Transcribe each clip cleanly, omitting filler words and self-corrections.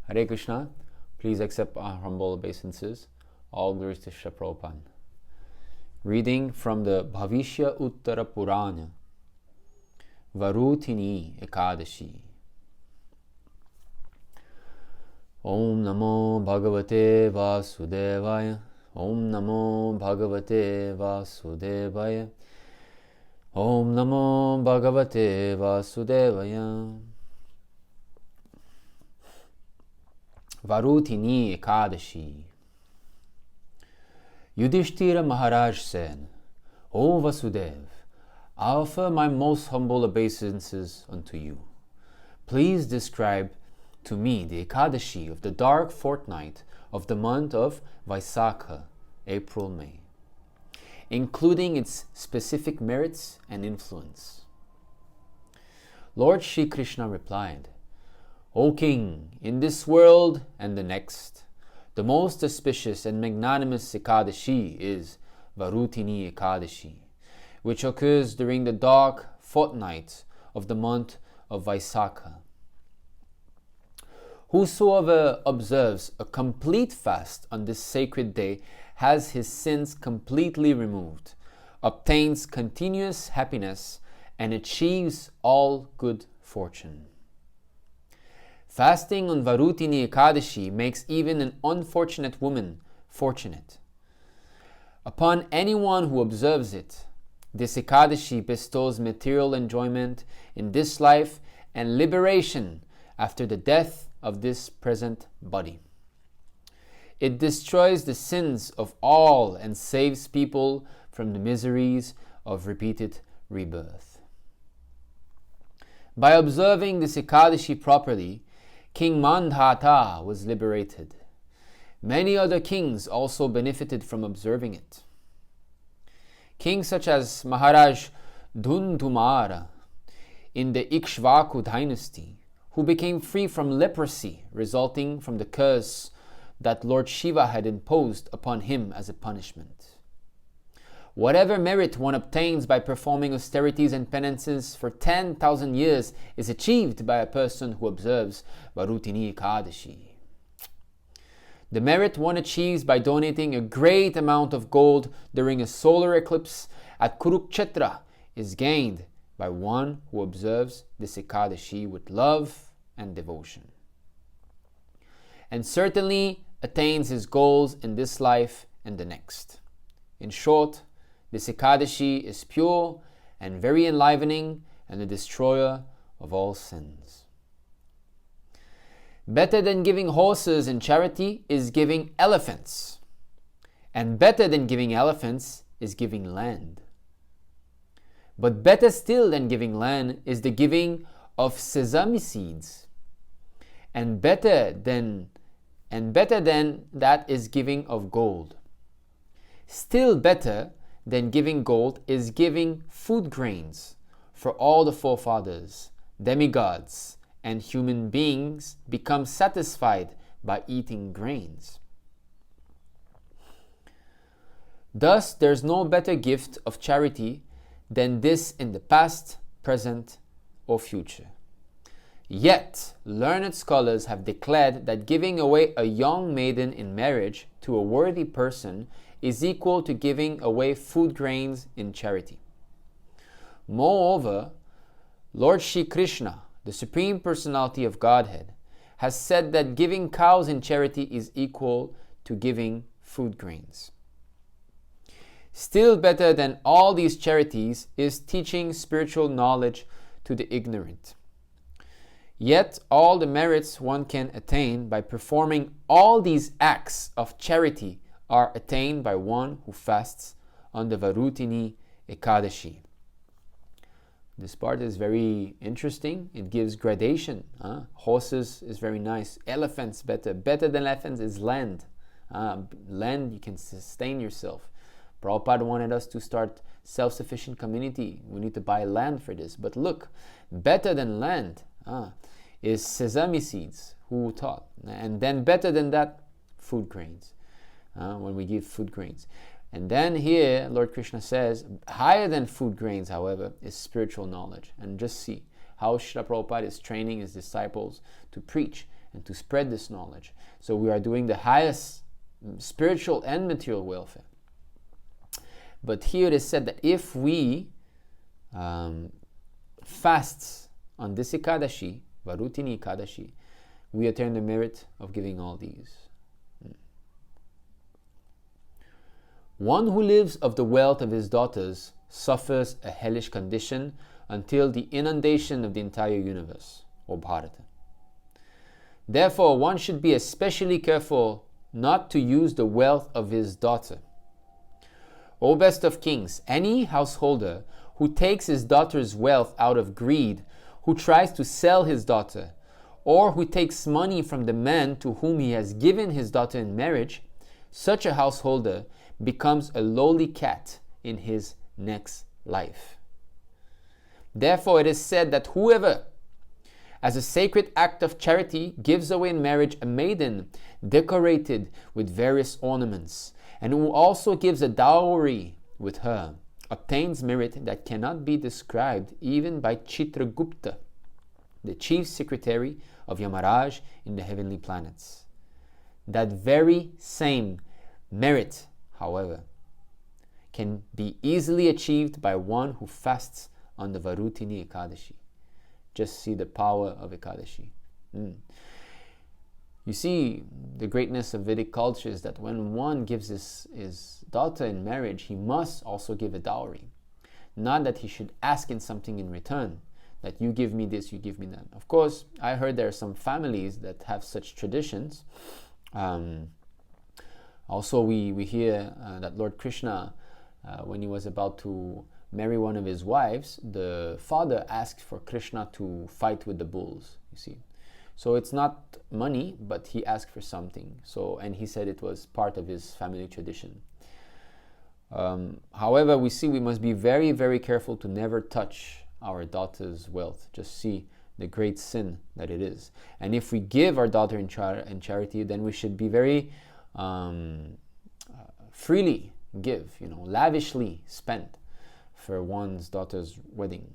Hare Krishna. Please accept our humble obeisances. All glories to Srila Prabhupada. Reading from the Bhaviṣya-uttara Purāṇa. Varūthinī Ekādaśī. Om Namo Bhagavate Vasudevaya. Om Namo Bhagavate Vasudevaya. Om Namo Bhagavate Vasudevaya. Varūthinī Ekādaśī. Yudhishthira Maharaj said, O Vasudev, I offer my most humble obeisances unto you. Please describe to me the Ekādaśī of the dark fortnight of the month of Vaisakha, April-May, including its specific merits and influence. Lord Shri Krishna replied, O King, in this world and the next, the most auspicious and magnanimous Ekādaśī is Varūthinī Ekādaśī, which occurs during the dark fortnight of the month of Vaisakha. Whosoever observes a complete fast on this sacred day has his sins completely removed, obtains continuous happiness, and achieves all good fortune. Fasting on Varūthinī Ekādaśī makes even an unfortunate woman fortunate. Upon anyone who observes it, this Ekādaśī bestows material enjoyment in this life and liberation after the death of this present body. It destroys the sins of all and saves people from the miseries of repeated rebirth. By observing this Ekādaśī properly, King Mandhata was liberated. Many other kings also benefited from observing it. Kings such as Maharaj Dhundhumara in the Ikshvaku dynasty, who became free from leprosy resulting from the curse that Lord Shiva had imposed upon him as a punishment. Whatever merit one obtains by performing austerities and penances for 10,000 years is achieved by a person who observes Varūthinī Ekādaśī. The merit one achieves by donating a great amount of gold during a solar eclipse at Kurukshetra is gained by one who observes this Ekādaśī with love and devotion, and certainly attains his goals in this life and the next. In short, this Ekādaśī is pure and very enlivening and the destroyer of all sins. Better than giving horses in charity is giving elephants, and better than giving elephants is giving land. But better still than giving land is the giving of sesame seeds, and better than that is giving of gold. Still better than giving gold is giving food grains, for all the forefathers, demigods, and human beings become satisfied by eating grains. Thus, there is no better gift of charity than this in the past, present, or future. Yet, learned scholars have declared that giving away a young maiden in marriage to a worthy person is equal to giving away food grains in charity. Moreover, Lord Shri Krishna, the Supreme Personality of Godhead, has said that giving cows in charity is equal to giving food grains. Still better than all these charities is teaching spiritual knowledge to the ignorant. Yet all the merits one can attain by performing all these acts of charity are attained by one who fasts on the Varūthinī Ekādaśī. This part is very interesting. It gives gradation. Horses is very nice. Elephants better. Better than elephants is land. Land, you can sustain yourself. Prabhupada wanted us to start self-sufficient community. We need to buy land for this. But look, better than land is sesame seeds. Who taught? And then better than that, food grains. When we give food grains. And then here, Lord Krishna says, higher than food grains, however, is spiritual knowledge. And just see how Srila Prabhupada is training his disciples to preach and to spread this knowledge. So we are doing the highest spiritual and material welfare. But here it is said that if we fast on this Ekādaśī, Varūthinī Ekādaśī, we attain the merit of giving all these. One who lives of the wealth of his daughters suffers a hellish condition until the inundation of the entire universe, or Bharata. Therefore, one should be especially careful not to use the wealth of his daughter. O best of kings, any householder who takes his daughter's wealth out of greed, who tries to sell his daughter, or who takes money from the man to whom he has given his daughter in marriage, such a householder becomes a lowly cat in his next life. Therefore, it is said that whoever, as a sacred act of charity, gives away in marriage a maiden decorated with various ornaments, and who also gives a dowry with her, obtains merit that cannot be described even by Chitragupta, the chief secretary of Yamaraj in the heavenly planets. That very same merit, however, can be easily achieved by one who fasts on the Varūthinī Ekādaśī. Just see the power of Ekādaśī. You see, the greatness of Vedic culture is that when one gives his daughter in marriage, he must also give a dowry. Not that he should ask in something in return, that you give me this, you give me that. Of course, I heard there are some families that have such traditions. Also, we hear that Lord Krishna, when he was about to marry one of his wives, the father asked for Krishna to fight with the bulls, you see. So it's not money, but he asked for something. So, and he said it was part of his family tradition. However, we see we must be very, very careful to never touch our daughter's wealth. Just see the great sin that it is. And if we give our daughter in charity, then we should be very freely give, lavishly spend for one's daughter's wedding.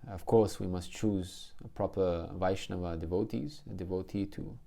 Of course, we must choose a proper Vaishnava devotees, a devotee so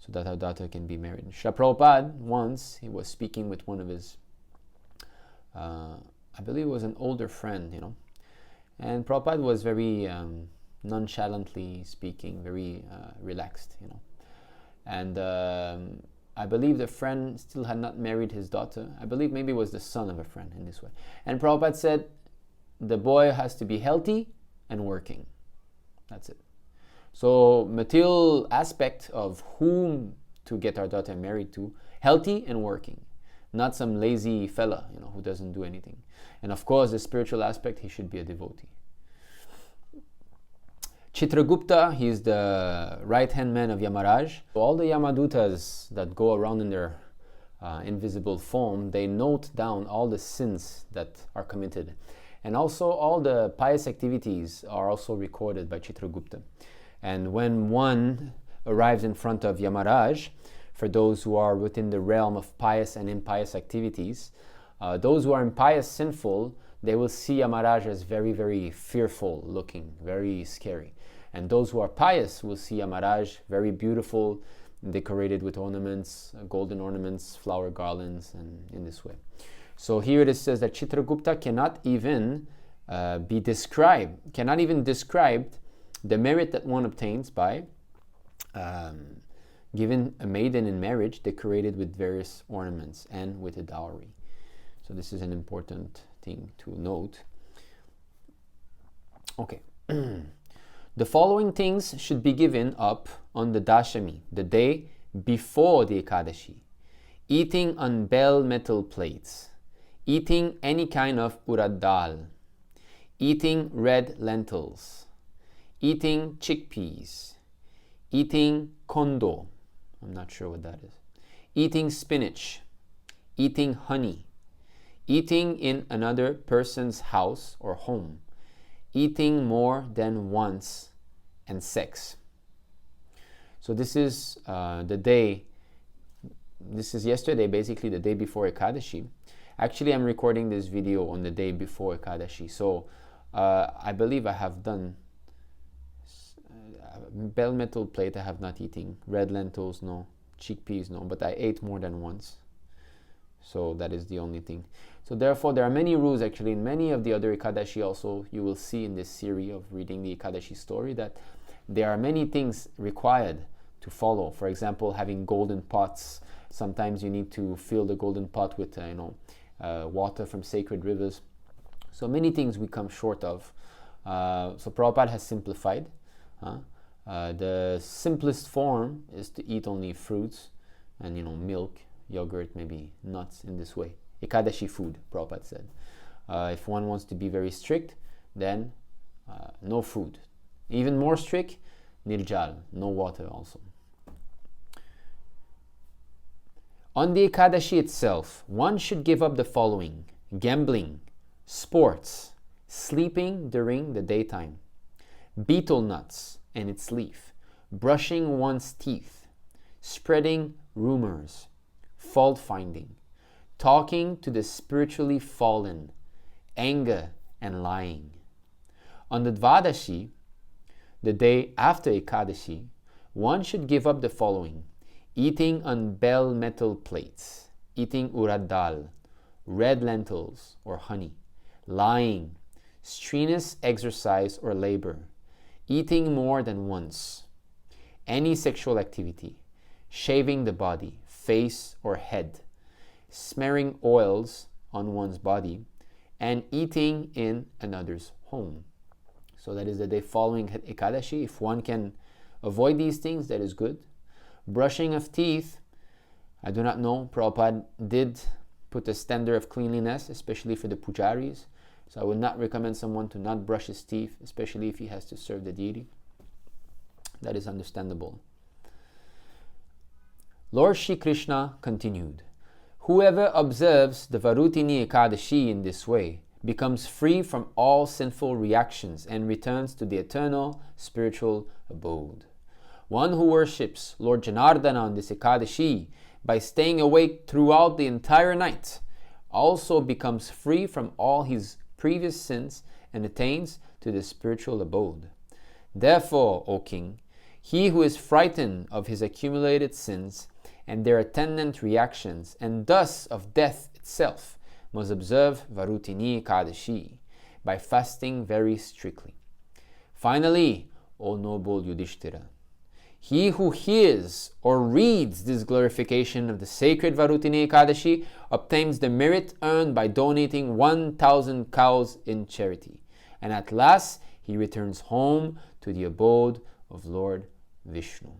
that our daughter can be married. Srila Prabhupada, once, he was speaking with one of his, I believe it was an older friend, and Prabhupada was very nonchalantly speaking, very relaxed, and I believe the friend still had not married his daughter. I believe maybe it was the son of a friend in this way. And Prabhupada said, the boy has to be healthy and working. That's it. So material aspect of whom to get our daughter married to, healthy and working. Not some lazy fella, who doesn't do anything. And of course, the spiritual aspect, he should be a devotee. Chitragupta, he is the right-hand man of Yamaraj. All the Yamadutas that go around in their invisible form, they note down all the sins that are committed. And also all the pious activities are also recorded by Chitragupta. And when one arrives in front of Yamaraj, for those who are within the realm of pious and impious activities, those who are impious, sinful, they will see Yamaraj as very, very fearful looking, very scary. And those who are pious will see Yamaraj very beautiful, decorated with ornaments, golden ornaments, flower garlands, and in this way. So here it says that Chitragupta cannot even describe the merit that one obtains by giving a maiden in marriage decorated with various ornaments and with a dowry. So this is an important thing to note. Okay. The following things should be given up on the Dashami, the day before the Ekādaśī. Eating on bell metal plates. Eating any kind of urad dal. Eating red lentils. Eating chickpeas. Eating kondo. I'm not sure what that is. Eating spinach. Eating honey. Eating in another person's house or home. Eating more than once, and sex. So this is the day, this is yesterday, basically the day before Ekādaśī. Actually, I'm recording this video on the day before Ekādaśī. So I believe I have done bell metal plate I have not eaten. Red lentils, no. Chickpeas, no. But I ate more than once. So that is the only thing. So therefore, there are many rules actually in many of the other Ekadashi also. You will see in this series of reading the Ekadashi story that there are many things required to follow. For example, having golden pots. Sometimes you need to fill the golden pot with water from sacred rivers. So many things we come short of. So Prabhupada has simplified. The simplest form is to eat only fruits and milk, yogurt, maybe nuts in this way. Ekadashi food, Prabhupada said. If one wants to be very strict, then no food. Even more strict, nirjal, no water also. On the Ekadashi itself, one should give up the following: gambling, sports, sleeping during the daytime, betel nuts and its leaf, brushing one's teeth, spreading rumors, fault finding, talking to the spiritually fallen, anger and lying. On the Dvadashi, the day after Ekadashi, one should give up the following: eating on bell metal plates, eating urad dal, red lentils or honey, lying, strenuous exercise or labor, eating more than once, any sexual activity, shaving the body, face or head, smearing oils on one's body, and eating in another's home. So that is the day following Ekadashi. If one can avoid these things, that is good. Brushing of teeth, I do not know. Prabhupada did put a standard of cleanliness, especially for the pujaris. So I would not recommend someone to not brush his teeth, especially if he has to serve the deity. That is understandable. Lord Shri Krishna continued, "Whoever observes the Varūthinī Ekādaśī in this way becomes free from all sinful reactions and returns to the eternal spiritual abode. One who worships Lord Janardana on this Ekadashi by staying awake throughout the entire night also becomes free from all his previous sins and attains to the spiritual abode. Therefore, O King, he who is frightened of his accumulated sins and their attendant reactions, and thus of death itself, must observe Varūthinī Ekādaśī by fasting very strictly. Finally, O noble Yudhishthira, he who hears or reads this glorification of the sacred Varūthinī Ekādaśī obtains the merit earned by donating 1,000 cows in charity, and at last he returns home to the abode of Lord Vishnu."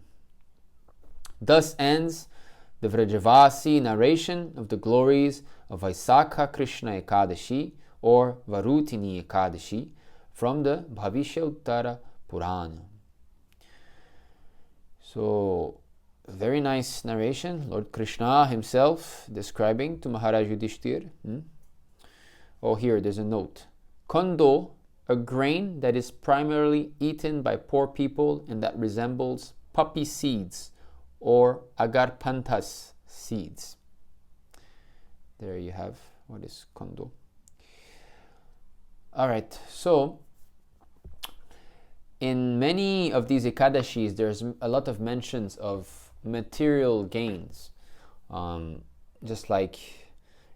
Thus ends the Vrajavasi narration of the glories of Vaisakha Krishna Ekādaśī or Varūthinī Ekādaśī from the Bhaviṣya-uttara Purāṇa. So, very nice narration. Lord Krishna himself describing to Maharaj Yudhishthir. Oh, here there's a note. Kondo, a grain that is primarily eaten by poor people and that resembles poppy seeds or agarpanthas seeds. There you have what is kondo. Alright, so in many of these Ekadashis, there's a lot of mentions of material gains. Just like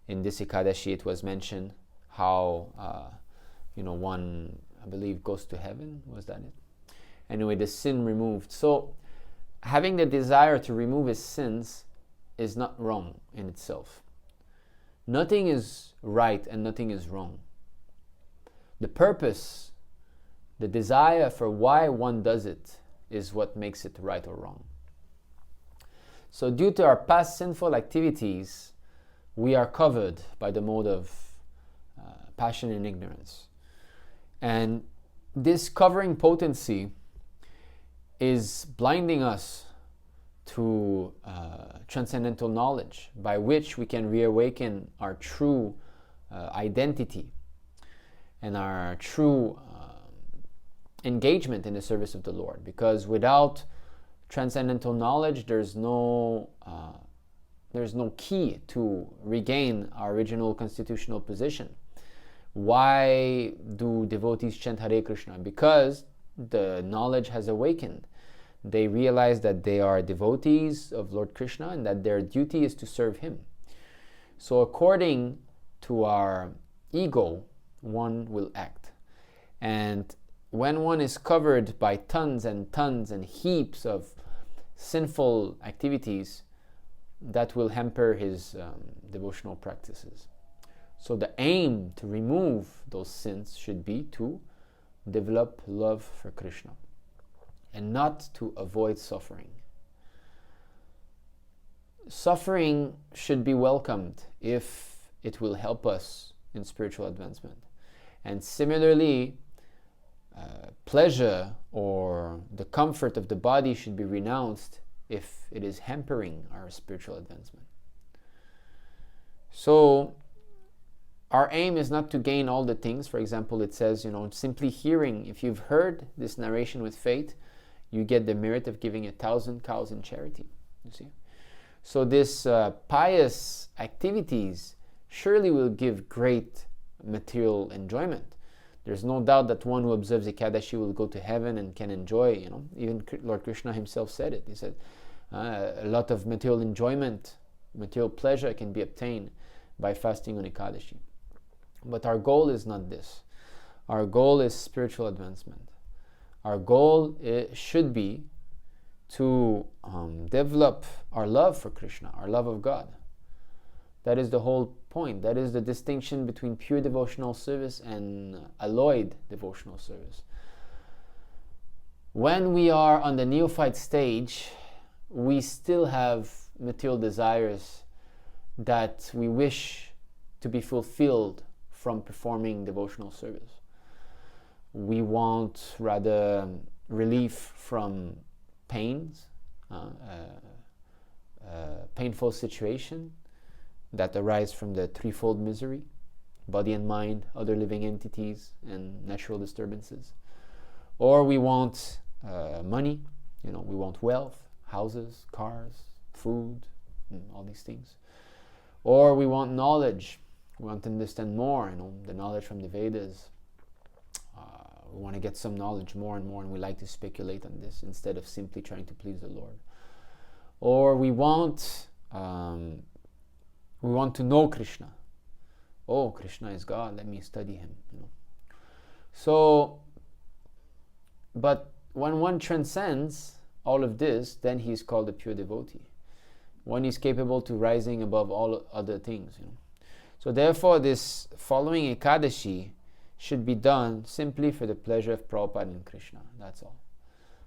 in this Ekadashi, it was mentioned how, one, I believe, goes to heaven. Was that it? Anyway, the sin removed. So, having the desire to remove his sins is not wrong in itself. Nothing is right and nothing is wrong. The purpose, the desire for why one does it is what makes it right or wrong. So due to our past sinful activities, we are covered by the mode of passion and ignorance. And this covering potency is blinding us to transcendental knowledge by which we can reawaken our true identity and our true engagement in the service of the Lord. Because without transcendental knowledge, there's no key to regain our original constitutional position. Why do devotees chant Hare Krishna? Because the knowledge has awakened. They realize that they are devotees of Lord Krishna and that their duty is to serve him. So according to our ego, one will act. And when one is covered by tons and tons and heaps of sinful activities, that will hamper his devotional practices. So the aim to remove those sins should be to develop love for Krishna and not to avoid suffering. Suffering should be welcomed if it will help us in spiritual advancement. And similarly, pleasure or the comfort of the body should be renounced if it is hampering our spiritual advancement. So our aim is not to gain all the things. For example, it says, simply hearing, if you've heard this narration with faith, you get the merit of giving 1,000 cows in charity. You see? So this pious activities surely will give great material enjoyment. There's no doubt that one who observes Ekādaśī will go to heaven and can enjoy, even Lord Krishna himself said it. He said, a lot of material enjoyment, material pleasure can be obtained by fasting on Ekādaśī. But our goal is not this. Our goal is spiritual advancement. Our goal should be to develop our love for Krishna, our love of God. That is the whole point. That is the distinction between pure devotional service and alloyed devotional service. When we are on the neophyte stage, we still have material desires that we wish to be fulfilled from performing devotional service. We want rather relief from pains, painful situation that arise from the threefold misery, body and mind, other living entities, and natural disturbances. Or we want money, we want wealth, houses, cars, food, all these things. Or we want knowledge. We want to understand more, the knowledge from the Vedas. We want to get some knowledge more and more, and we like to speculate on this instead of simply trying to please the Lord. Or we want to know Krishna. Oh, Krishna is God, let me study him. So, but when one transcends all of this, then he is called a pure devotee. One is capable to rising above all other things. So therefore, this following Ekādaśī should be done simply for the pleasure of Prabhupada and Krishna. That's all.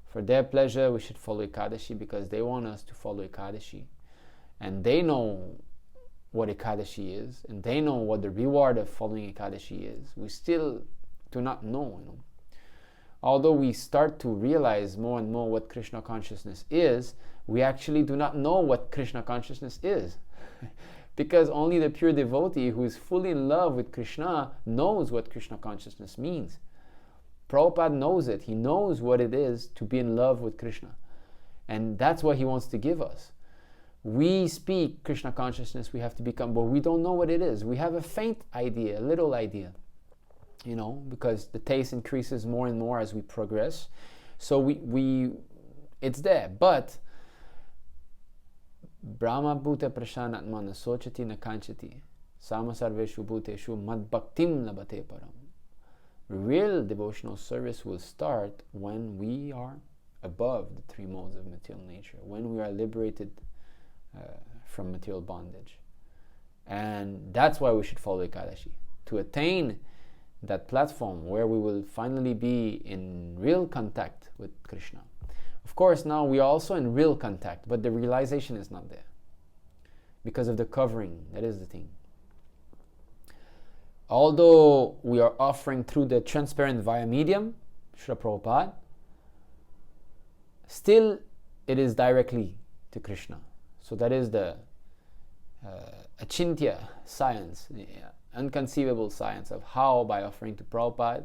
For their pleasure, we should follow Ekādaśī because they want us to follow Ekādaśī. And they know what Ekādaśī is, and they know what the reward of following Ekādaśī is. We still do not know. Although we start to realize more and more what Krishna consciousness is, we actually do not know what Krishna consciousness is. Because only the pure devotee who is fully in love with Krishna knows what Krishna consciousness means. Prabhupada knows it. He knows what it is to be in love with Krishna. And that's what he wants to give us. We speak Krishna consciousness, we have to become, but we don't know what it is. We have a faint idea, a little idea, because the taste increases more and more as we progress. So we it's there. But Brahma bhuta prashanatmana sochati na kanchati sama sarveshu bhuteshu mad bhaktim labate param. Real devotional service will start when we are above the three modes of material nature, when we are liberated from material bondage. And that's why we should follow Ekādaśī, to attain that platform where we will finally be in real contact with Krishna. Of course, now we are also in real contact, but the realization is not there because of the covering. That is the thing. Although we are offering through the transparent via medium, Srila Prabhupada, still it is directly to Krishna. So that is the achintya science, the unconceivable science of how, by offering to Prabhupada,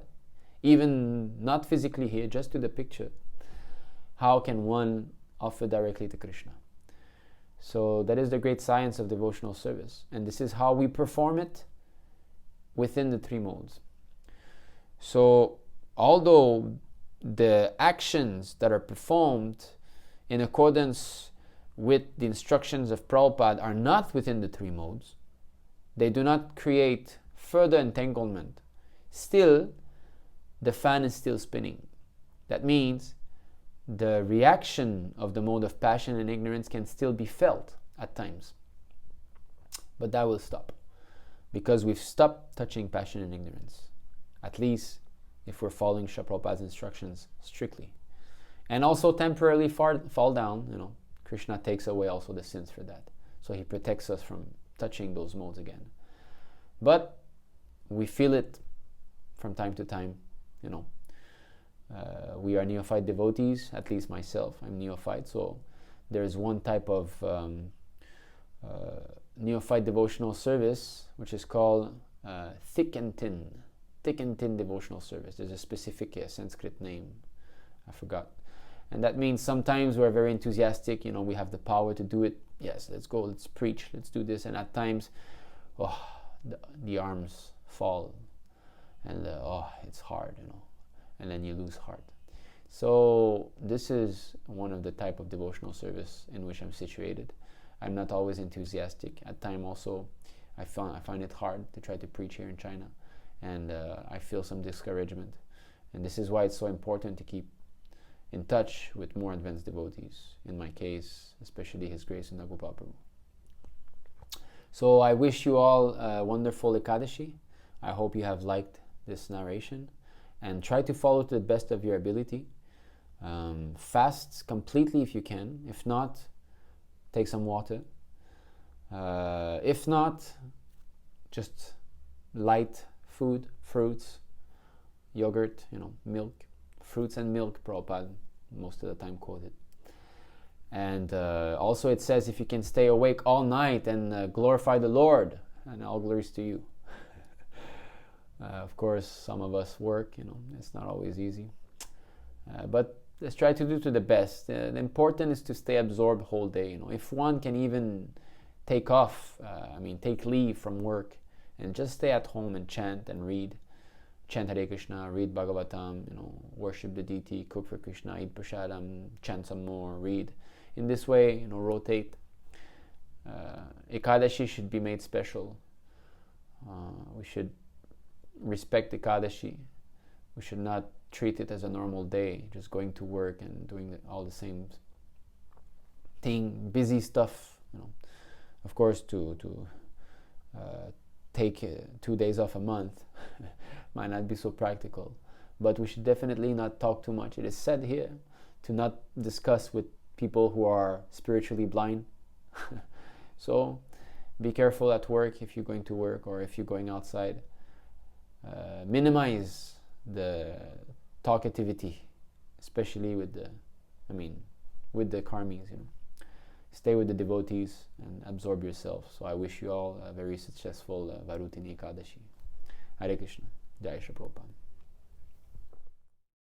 even not physically here, just to the picture, how can one offer directly to Krishna? So that is the great science of devotional service. And this is how we perform it within the three modes. So although the actions that are performed in accordance with the instructions of Prabhupada, are not within the three modes, they do not create further entanglement, still the fan is still spinning. That means the reaction of the mode of passion and ignorance can still be felt at times. But that will stop, because we've stopped touching passion and ignorance, at least if we're following Srila Prabhupada's instructions strictly. And also temporarily fall down, Krishna takes away also the sins for that. So he protects us from touching those modes again. But we feel it from time to time, we are neophyte devotees, at least myself, I'm neophyte, so there's one type of neophyte devotional service which is called thick and thin devotional service. There's a specific Sanskrit name, I forgot. And that means sometimes we're very enthusiastic, we have the power to do it. Yes, let's go, let's preach, let's do this. And at times, the arms fall, and it's hard, and then you lose heart. So this is one of the type of devotional service in which I'm situated. I'm not always enthusiastic. At times also, I find it hard to try to preach here in China, and I feel some discouragement. And this is why it's so important to keep in touch with more advanced devotees. In my case, especially His Grace and Nagopal Prabhu. So I wish you all a wonderful Ekadashi. I hope you have liked this narration, and try to follow to the best of your ability. Fast completely if you can. If not, take some water. If not, just light food, fruits, yogurt, milk. Fruits and milk, Prabhupada most of the time quoted. And also it says, if you can stay awake all night and glorify the Lord, and all glories to you. Of course, some of us work, it's not always easy. But let's try to do to the best. The important is to stay absorbed whole day. If one can even take leave from work and just stay at home and chant and read. Chant Hare Krishna, read Bhagavatam, worship the deity, cook for Krishna, eat prasadam, chant some more, read. In this way, rotate. Ekadashi should be made special. We should respect Ekadashi. We should not treat it as a normal day, just going to work and doing all the same thing, busy stuff. Of course, to take 2 days off a month might not be so practical, but we should definitely not talk too much. It is said here to not discuss with people who are spiritually blind. So be careful at work if you're going to work, or if you're going outside. Minimize the talkativity, especially with the karmis. Stay with the devotees and absorb yourself. So I wish you all a very successful Varūthinī Ekādaśī. Hare Krishna. Jai Shri Prabhupada.